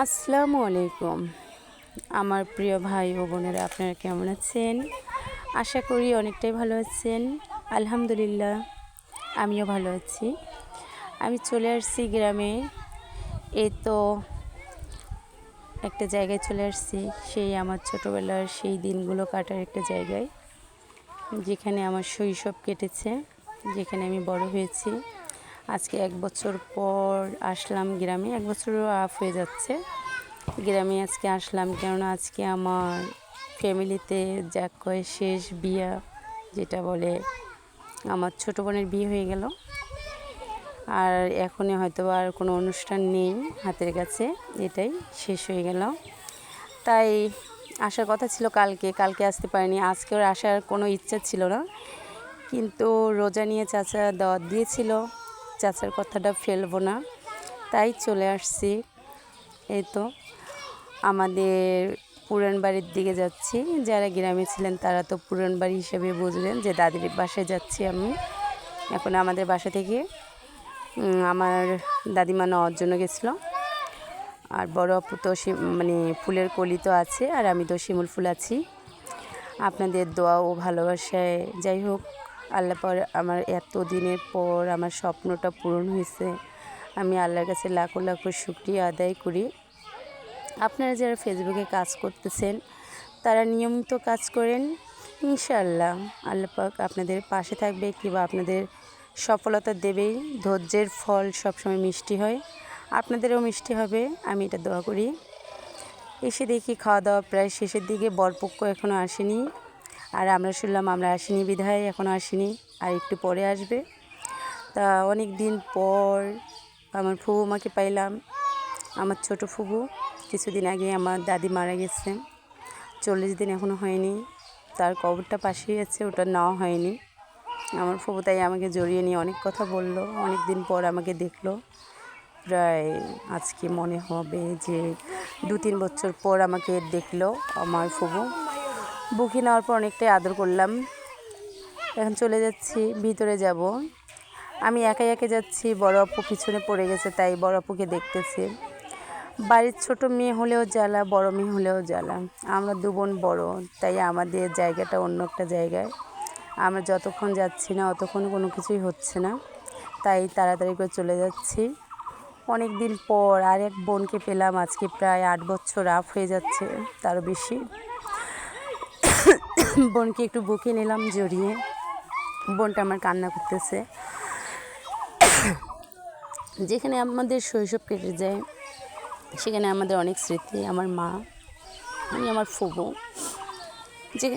আসসালামু আলাইকুম আমার প্রিয় ভাই ও বোনেরা, আপনারা কেমন আছেন? আশা করি অনেকটাই ভালো আছেন। আলহামদুলিল্লাহ, আমিও ভালো আছি। আমি চলে আসছি গ্রামে। এই তো একটা জায়গায় চলে আসছি, সেই আমার ছোটোবেলার সেই দিনগুলো কাটার একটা জায়গায়, যেখানে আমার শৈশব কেটেছে, যেখানে আমি বড় হয়েছি। আজকে 1 বছর পর আসলাম গ্রামে, 1 বছরও আফ হয়ে যাচ্ছে। গ্রামে আজকে আসলাম কেননা আজকে আমার ফ্যামিলিতে যা কয় শেষ বিয়া, যেটা বলে, আমার ছোটো বোনের বিয়ে হয়ে গেল। আর এখনই হয়তো আর কোনো অনুষ্ঠান নেই হাতের কাছে, এটাই শেষ হয়ে গেল। তাই আসার কথা ছিল কালকে আসতে পারিনি। আজকেও আসার কোনো ইচ্ছা ছিল না, কিন্তু রোজা নিয়ে চাচা দাওয়াত দিয়েছিল, চাচার কথাটা ফেলবো না, তাই চলে আসছি। এই তো আমাদের পুরান বাড়ির দিকে যাচ্ছি। যারা গ্রামে ছিলেন তারা তো পুরান বাড়ি হিসেবে বুঝলেন যে দাদির বাসায় যাচ্ছি আমি। এখন আমাদের বাসা থেকে আমার দাদিমা নেওয়ার জন্য গেছিলো। আর বড় আপু তো মানে ফুলের কলি তো আছে, আর আমি তো শিমুল ফুল আছি। আপনাদের দোয়া ও ভালোবাসায়, যাই হোক, আল্লাহ পর আমার এত দিনের পর আমার স্বপ্নটা পূরণ হয়েছে। আমি আল্লাহর কাছে লাখো লাখো শুকরিয়া আদায় করি। আপনারা যারা ফেসবুকে কাজ করতেছেন তারা নিয়মিত কাজ করেন, ইনশাআল্লাহ আল্লাহ পাক আপনাদের পাশে থাকবে, কিংবা আপনাদের সফলতা দেবেই। ধৈর্যের ফল সবসময় মিষ্টি হয়, আপনাদেরও মিষ্টি হবে, আমি এটা দোয়া করি। এসে দেখি খাওয়া দাওয়া প্রায় শেষের দিকে, বরপক্ষ এখনও আসেনি। আর আমরা শুনলাম আমরা আসিনি বিধায় এখনও আসেনি, আর একটু পরে আসবে। তা অনেক দিন পর আমার ফুবু মাকে পাইলাম, আমার ছোট ফুবু। কিছুদিন আগে আমার দাদি মারা গেছে, 40 দিন এখনও হয়নি। তার কবরটা পাশেই আছে, ওটা নেওয়া হয়নি। আমার ফুবু তাই আমাকে জড়িয়ে নিয়ে অনেক কথা বলল। অনেক দিন পর আমাকে দেখলো, প্রায় আজকে মনে হবে যে 2-3 বছর পর আমাকে দেখলো আমার ফুবু। বুকে নেওয়ার পর অনেকটাই আদর করলাম। এখন চলে যাচ্ছি, ভিতরে যাব। আমি একাই একা যাচ্ছি, বড় আপু পিছনে পড়ে গেছে, তাই বড় আপুকে দেখতেছি। বাড়ির ছোট মেয়ে হলেও জ্বালা, বড় মেয়ে হলেও জ্বালা। আমরা 2 বোন বড়, তাই আমাদের জায়গাটা অন্য একটা জায়গায়। আমরা যতক্ষণ যাচ্ছি না অতক্ষণ কোনো কিছুই হচ্ছে না, তাই তাড়াতাড়ি করে চলে যাচ্ছি। অনেক দিন পর আরেক বোনকে পেলাম, আজকে প্রায় 8 বছর আফ হয়ে যাচ্ছে, তারও বেশি। বোনকে একটু বুকে নিলাম জড়িয়ে। বোনটা আমার কান্না করতেছে। যেখানে আমাদের শৈশব কেটে যায়, সেখানে আমাদের অনেক স্মৃতি। আমার মা, আমি, আমার ফুবু, যে